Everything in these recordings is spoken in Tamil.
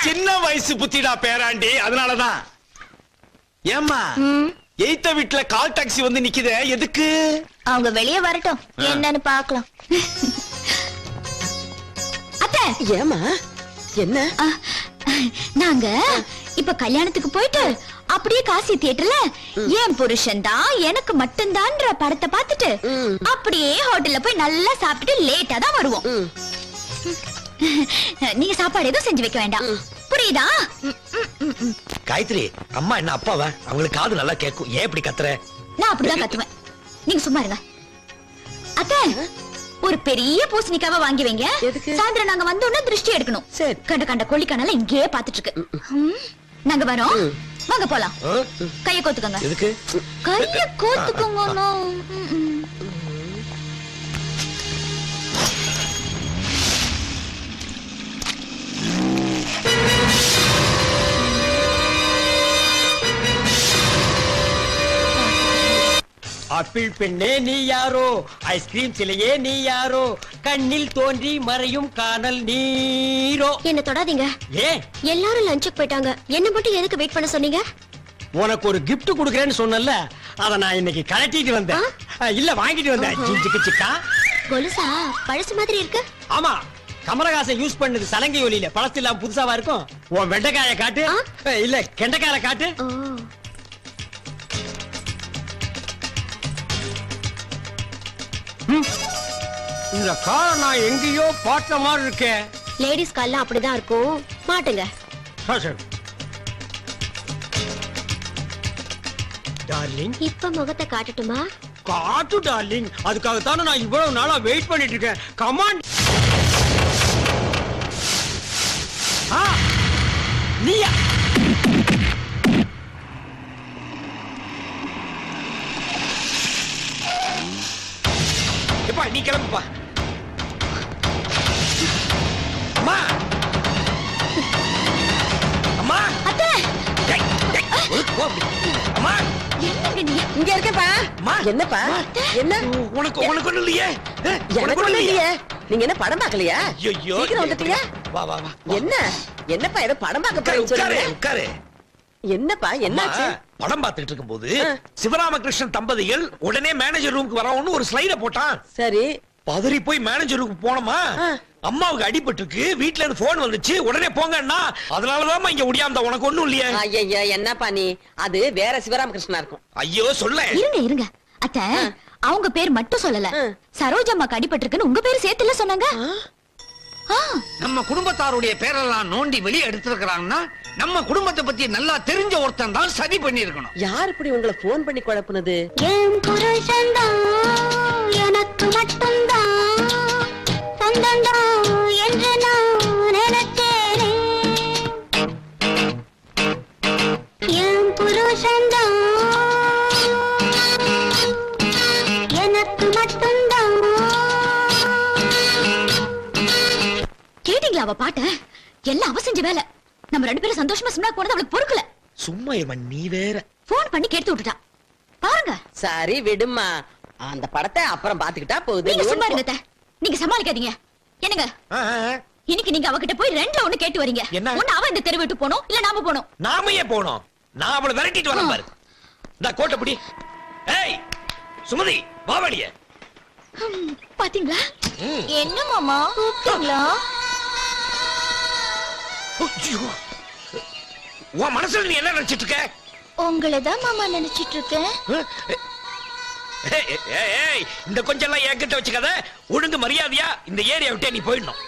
சின்ன வயசு புத்திடா பேராண்டி, அதனாலதான். ஏம்மா எய்த்த வீட்டுல கால் டாக்ஸி வந்து நிக்குதே, எதுக்கு? அவங்க வெளியே வரட்டும், என்னன்னு பாக்கலாம். அத்தை, ஏமா என்ன? நாங்க இப்ப கல்யாணத்துக்கு போயிட்டு அப்படியே காசி தியேட்டர்ல என் புருஷன் தான் எனக்கு மட்டும்தான்ற படத்தை பார்த்துட்டு அப்படியே ஹோட்டல்ல போய் நல்லா சாப்பிட்டுட்டு லேட்டா தான் வருவோம். நீங்க சாப்பாடு எதுவும் செஞ்சு வைக்க வேண்டாம், புரியுதா? காயத்ரி, அம்மா என்ன அப்பாவா? அவங்களுக்கு காது நல்லா கேட்கும். ஏன் இப்படி கத்துற? நான் அப்படிதான் கத்துவேன், நீங்க சும்மா இருங்க. அத்தை, ஒரு பெரிய பூசணிக்காவை வாங்கி வைங்க. சாயந்தரம் நாங்க வந்தோம்னா திருஷ்டி எடுக்கணும். கண்ட கண்ட கொல்லிக்கானால இங்கேயே பாத்துட்டு இருக்கு. நாங்க வரோம், வாங்க போலாம். கைய கோத்துக்கோங்க. எதுக்கு? கைய கோத்துக்கோங்க. ஆப்பிள் பெண்ணே நீ யாரோ, ஐஸ்கிரீம் சிலையே நீ யாரோ, கண்ணில் தோன்றி மறையும் காணல் நீரோ. என்ன தொடாதீங்க. ஏன்? எல்லாரும் லஞ்சுக்கு போயிட்டாங்க, என்ன மட்டும் எதுக்கு வெயிட் பண்ண சொன்னீங்க? உனக்கு ஒரு gift குடுக்கறேன்னு சொன்னல, அத நான் இன்னைக்கு கலட்டிட்டு வந்தேன். இல்ல வாங்கிட்டு வந்தேன். ஜிஞ்சிக்கு சிக்கா. கொலுசா பழசு மாதிரி இருக்கு. ஆமா, கமலஹாசன் யூஸ் பண்ணது சலங்கை ஒலியில, பழசு இல்லாம புதுசாவா இருக்கும். உன் வெண்டைக்காய காட்டு, இல்ல கெண்டைக்காய காட்டு. இந்த கார் நான் எங்கேயோ பார்த்த மாதிரி இருக்கேன். லேடிஸ் கால்லாம் அப்படிதான் இருக்கும், மாட்டுங்க. டார்லிங், இப்ப முகத்தை காட்டட்டுமா? காட்டு டார்லிங், அதுக்காகத்தானே நான் இவ்வளவு நாளா வெயிட் பண்ணிட்டு இருக்கேன். கமான். நீயா? எப்பா நீ கிளம்புப்பா. அம்மா, அம்மா, அத்தை, அம்மா, இங்க இருக்கேப்பா. என்னப்பா? என்ன? உனக்கு ஒண்ணு இல்லையே. எனக்கு ஒண்ணு இல்லையே. நீங்க என்ன படம் பார்க்கலையா? ஐயோ, சீக்கிரம் வந்துட்டீங்க. வா வா வா. என்ன? என்னப்பா ஏதோ படம் பார்க்க போறேன்னு சொல்றீங்க? உட்காரு. என்னப்பா என்னாச்சு? படம் பார்த்துட்டு இருக்கும்போது சிவராமகிருஷ்ணன் தம்பதிகள் உடனே மேனேஜர் ரூமுக்கு வரணும்னு ஒரு ஸ்லைட போட்டான். சரி. பதறி போய் மேனேஜர் ரூமுக்கு போனோமா, அம்மாவுக்கு அடிபட்டுருக்கு, வீட்ல இருந்து போன் வந்துச்சு, உடனே போங்கன்னா அதனாலதான் இங்க முடியாம. உனக்கு ஒண்ணும் இல்லையே? ஐயா என்னப்பா நீ, அது வேற சிவராமகிருஷ்ணா இருக்கும். ஐயோ சொல்ல. இருங்க அத்தை, அவங்க பேர் மட்டும் சொல்லல, சரோஜம்மாக்கு அடிபட்டிருக்குன்னு உங்க பேரு சேர்த்துல சொன்னாங்க. நம்ம குடும்பத்தாருடைய பேரெல்லாம் நோண்டி வெளியே எடுத்திருக்கிறாங்கன்னா நம்ம குடும்பத்தை பத்தி நல்லா தெரிஞ்ச ஒருத்தன் தான் சதி பண்ணி இருக்கணும். யார் இப்படி உங்களை போன் பண்ணி குழப்புனது? என் புருஷன் தான் எனக்கு மட்டும்தான் சொந்தண்டா என்று நான் நினைச்சேனே. என் புருஷன் தான் எனக்கு மட்டும்தான். கேட்டீங்களா அவ பாட்ட? எல்லாம் அவ செஞ்ச வேலை. நம்ம ரெண்டு பேரும் சந்தோஷமா சினிமா போனது அவளுக்கு பொறுக்கல. சும்மா நீ வேற போன் பண்ணி கேட்டு விட்டுட்டா பாருங்க. சரி விடுமா, அந்த படத்தை அப்புறம் பாத்துக்கிட்டா போகுது. நீங்க சும்மா இருங்க, நீங்க சமாளிக்காதீங்க. என்னங்க, இன்னைக்கு நீங்க அவகிட்ட போய் ரெண்டுல ஒண்ணு கேட்டு வரீங்க. ஒண்ணு அவ இந்த தெரு விட்டு போனோம், இல்ல நாம போனோம். நாம ஏன் போனோம்? நான் அவளை விரட்டிட்டு வரேன் பாரு. இந்த கோட்டப்படி. ஏய் சுமதி, வாவடியே. பாத்தீங்களா? என்ன மாமா கூப்பிட்டீங்களா? உன் மனசுல நீ என்ன நினைச்சிட்டு இருக்க? உங்களதான் மாமா நினைச்சிட்டு இருக்கேன். இந்த கொஞ்சம் எல்லாம் என்கிட்ட வச்சுக்காத. ஒழுங்கு மரியாதையா இந்த ஏரியா விட்டே நீ போயிடணும்.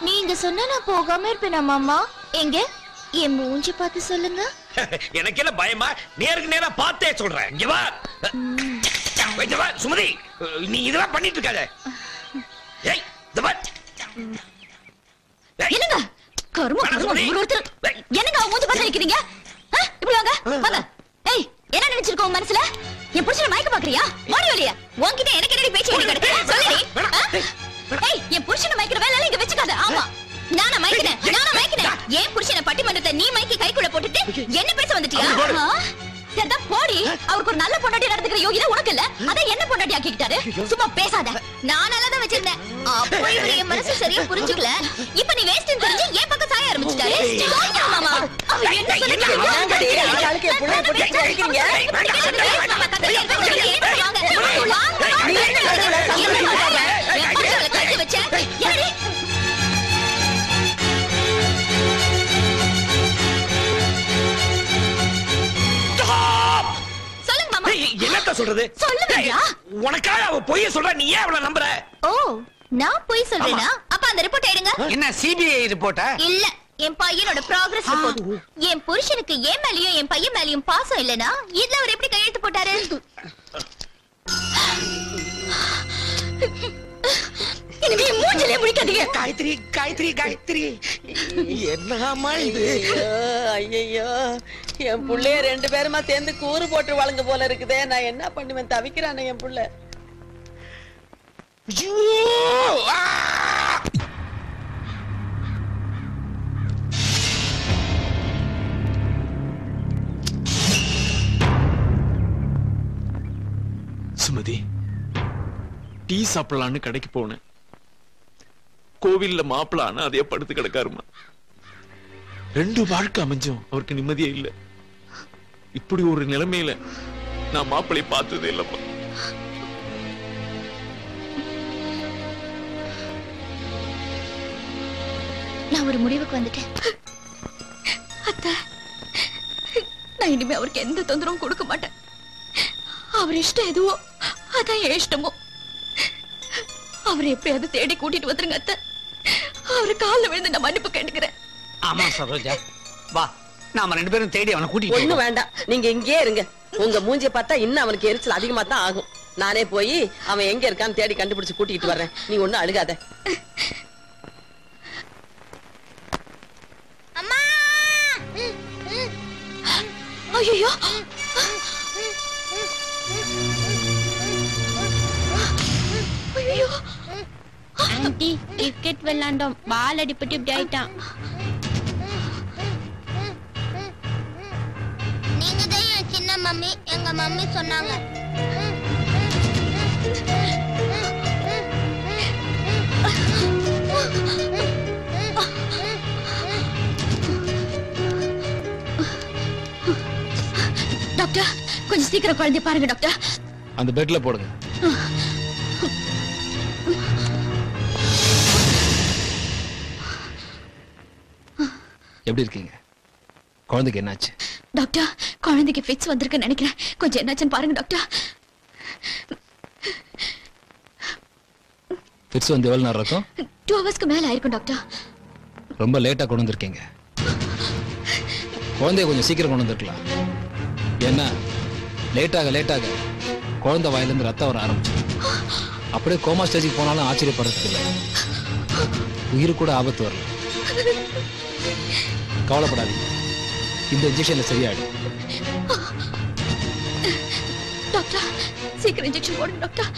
நீங்க சொன்னா நான் போகாம இருப்பேனா மாமா? எங்க என் மூஞ்சி பார்த்து சொல்லுங்க. எனக்கு என்ன பயமா? நேருக்கு நேரா பார்த்தே சொல்றேன். இங்க வா. வா சுமதி, நீ இதெல்லாம் பண்ணிட்டு இருக்காத. ஏய் இந்த வா. என்னங்க கரும ஒருத்தர் என்னங்க அவங்க மூஞ்சி பார்த்து நிக்கிறீங்க? இப்படி வாங்க வாங்க. ஏய் என்ன நினைச்சிருக்க உங்க மனசுல? என் புருஷனை மயக்க பாக்குறியா? மாடி வலியா? உன்கிட்ட எனக்கு என்னடி பேச்சு வேண்டி கிடக்கு? சொல்லுடி. ஏய் என் புருஷனை மயக்கிற வேலை இங்க வச்சுக்காத. ஆமா நானா மயக்கினேன். என் புருஷனை பட்டிமன்றத்தை நீ மயக்கி கைக்குள்ள போட்டுட்டு என்ன பேச வந்துட்டியா? சரிதான் போடி. அவருக்கு ஒரு நல்ல பொண்டாட்டி நடந்துக்கிற யோகிதா உனக்கு இல்ல, அதான் என்ன பொண்டாட்டி ஆக்கிக்கிட்டாரு. சும்மா பேசாத. நான் நல்லா தான் வச்சிருந்தேன். அப்போ இவரு என் மனசு சரியா புரிஞ்சுக்கல. இப்ப நீ வேஸ்ட்னு தெரிஞ்சு என் பக்கம் சாய ஆரம்பிச்சிட்டாரு. போங்க மாமா. அவ என்ன சொல்லுங்க? ஆளுக்கு புள்ள போட்டு அடிக்கிறீங்க. என்னத்த சொல்றது? சொல்லுங்க. உனக்காக அவ பொய்ய சொல்ற, நீ ஏன் அவளை நம்புற? ஓ, நான் பொய் சொல்றேனா? அப்ப அந்த ரிப்போர்ட் எடுங்க. என்ன சிபிஐ ரிப்போர்ட்டா? இல்ல, என் பையனோட ப்ராக்ரஸ் ரிப்போர்ட். என் புருஷனுக்கு என் மேலயும் என் பையன் மேலயும் பாசம் இல்லனா இதுல அவர் எப்படி கையெழுத்து போட்டாரு? இனிமே மூஞ்சிலே முடிக்காதீங்க. காயத்ரி காயத்ரி காயத்ரி, என்னம்மா இது? ஐயோ, என் புள்ளைய 2 பேருமா சேர்ந்து கூறு போட்டு வழங்க போல இருக்குதே. நான் என்ன பண்ணுவேன்? தவிக்கிறானே என் புள்ள. சுமதி, டீ சாப்பிடலான்னு கடைக்கு போனேன். கோவில்ல மாப்பிளான அதே படுத்து கிடக்காருமா. 2 வாழ்க்கை அமைஞ்சும் அவருக்கு நிம்மதியே இல்ல. இப்படி ஒரு நிலைமையில நான் மாப்பிளை பார்த்ததே இல்லப்பா. நான் ஒரு முடிவுக்கு வந்துட்டேன். அத்தை, நான் இனிமே அவருக்கு எந்த தொந்தரவும் கொடுக்க மாட்டேன். அவர் இஷ்டம் எதுவோ அதான் என் இஷ்டமோ. அவரை எப்படியாவது தேடி கூட்டிட்டு வந்துருங்க அத்தை. அவரு காலில் விழுந்து நான் மன்னிப்பு கேட்டுக்கிறேன். ஆமா சரோஜா, வா நாம 2 பேரும் தேடி அவனை கூட்டிட்டு ஒண்ணு வேண்டாம், நீங்க இங்கே இருங்க. உங்க மூஞ்சிய பார்த்தா இன்னும் அவனுக்கு எரிச்சல் அதிகமா தான் ஆகும். நானே போய் அவன் எங்க இருக்கான்னு தேடி கண்டுபிடிச்சு கூட்டிட்டு வர்றேன். நீ ஒண்ணும் அழுகாத. அம்மா! ஐயோ! ஐயோ! ஆண்டி, கிரிக்கெட் விளையாண்டோம். பால் அடிபட்டு இப்படி ஆயிட்டான். நீங்க தான் என் சின்ன மம்மி. எங்க மம்மி சொன்னாங்க. டாக்டர், கொஞ்சம் சீக்கிரம் குழந்தைய பாருங்க டாக்டர். அந்த பெட்ல போடுங்க. எப்படி இருக்கீங்க? குழந்தைக்கு என்னாச்சு? டாக்டர், குழந்தைக்கு ஃபிட்ஸ் வந்திருக்குன்னு நினைக்கிறேன். கொஞ்சம் என்னாச்சுன்னு பாருங்க டாக்டர். ஃபிட்ஸ் வந்து எவ்வளவு நேரம் இருக்கும்? 2 ஹவர்ஸ்க்கு மேல ஆயிருக்கும் டாக்டர். ரொம்ப லேட்டா கொண்டு வந்திருக்கீங்க. குழந்தைய கொஞ்சம் சீக்கிரம் கொண்டு வந்திருக்கலாம். ஏன்னா லேட்டாக குழந்தை வாயிலிருந்து ரத்தம் வர ஆரம்பிச்சு. அப்படியே கோமா ஸ்டேஜுக்கு போனாலும் ஆச்சரியப்படுறதுக்கு இல்லை. உயிரு கூட ஆபத்து வரல. கவலைப்படாதீங்க, இந்த இன்ஜெக்ஷன்ல சரியாயிடும். டாக்டர், சீக்கிரம் இன்ஜெக்ஷன் போடுங்க டாக்டர்.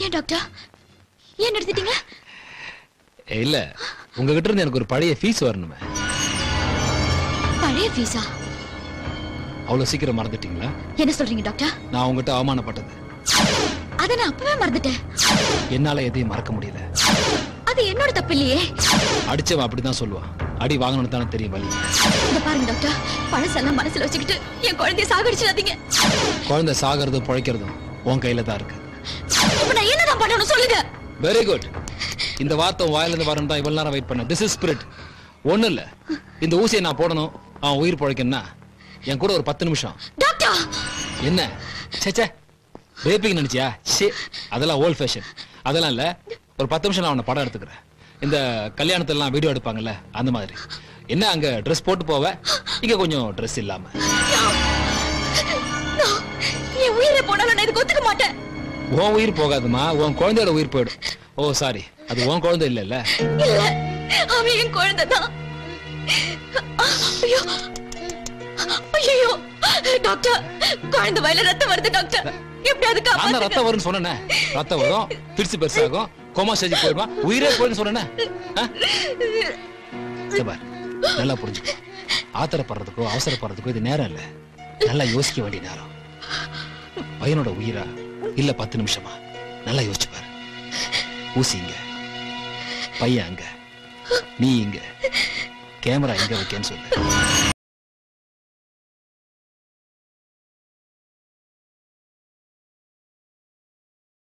ஏன் டாக்டர், ஏன் எடுத்துட்டீங்க? இல்ல, உங்ககிட்ட இருந்து எனக்கு ஒரு பழைய ஃபீஸ் வரணுமே. பழைய ஃபீஸா? அவ்வளவு சீக்கிரம் மறந்துட்டீங்களா? என்ன சொல்றீங்க டாக்டர்? நான் உங்ககிட்ட அவமானப்பட்டது அத நான் அப்பவே மறந்துட்டேன். என்னால எதையும் மறக்க முடியல. அது என்னோட தப்பு இல்லையே. அடிச்சவன் அப்படிதான் சொல்லுவான். அடி வாங்கணும்னு தானே தெரியும் வலி. இத பாருங்க டாக்டர், பழசெல்லாம் மனசுல வச்சுக்கிட்டு என் குழந்தைய சாகடிச்சிடாதீங்க. குழந்தை சாகிறதும் பிழைக்கிறதும் உன் கையில தான் இருக்கு. இப்ப நான் என்னதான் பண்ணணும் சொல்லுங்க. Very good. இந்த வார்த்தை வாயில இருந்து வரணும் தான் இவ்வளவு நேரம் வெயிட் பண்ண. This is spirit. ஒண்ணு இல்ல, இந்த ஊசியை நான் போடணும், அவன் உயிர் பிழைக்கணும்னா என் கூட ஒரு 10 நிமிஷம். டாக்டர்! என்ன சேச்சே, ரேப்பிங் நினைச்சியா? அதெல்லாம் ஓல்ட் ஃபேஷன். அதெல்லாம் இல்ல, ஒரு 10 நிமிஷம் நான் அவனை படம் எடுத்துக்கிறேன். இந்த கல்யாணத்தெல்லாம் வீடியோ எடுப்பாங்கல்ல, அந்த மாதிரி. என்ன அங்க ட்ரெஸ் போட்டு போவ, இங்க கொஞ்சம் ட்ரெஸ் இல்லாம. என் உயிரை போனாலும் நான் இதுக்கு ஒத்துக்க மாட்டேன். உன் உயிர் போகாதுமா, உன் குழந்தையோட உயிர் போயிடும். ஓ சாரி, அது உன் குழந்தை இல்ல. இல்ல, அவன் என் குழந்தை தான். ஐயோ ஐயோ டாக்டர், குழந்தை வயில ரத்தம் வருது டாக்டர். எப்படியாவது காப்பாத்துங்க. அந்த ரத்தம் வரும்னு சொன்னேனே, ரத்தம் வரும், பிரிச்சு பெருசாகும், கோமா ஸ்டேஜுக்கு போயிடுமா, உயிரே போயிடுன்னு சொன்னேனே. நல்லா புரிஞ்சுக்கோ. ஆத்திரப்படுறதுக்கோ அவசரப்படுறதுக்கோ இது நேரம் இல்ல. நல்லா யோசிக்க வேண்டிய நேரம். பையனோட உயிரா இல்ல 10 நிமிஷமா? நல்லா யோசிச்சு பாரு. ஊசி இங்க, பையன் அங்க, நீ இங்க, கேமரா எங்க வைக்கன்னு சொல்லு.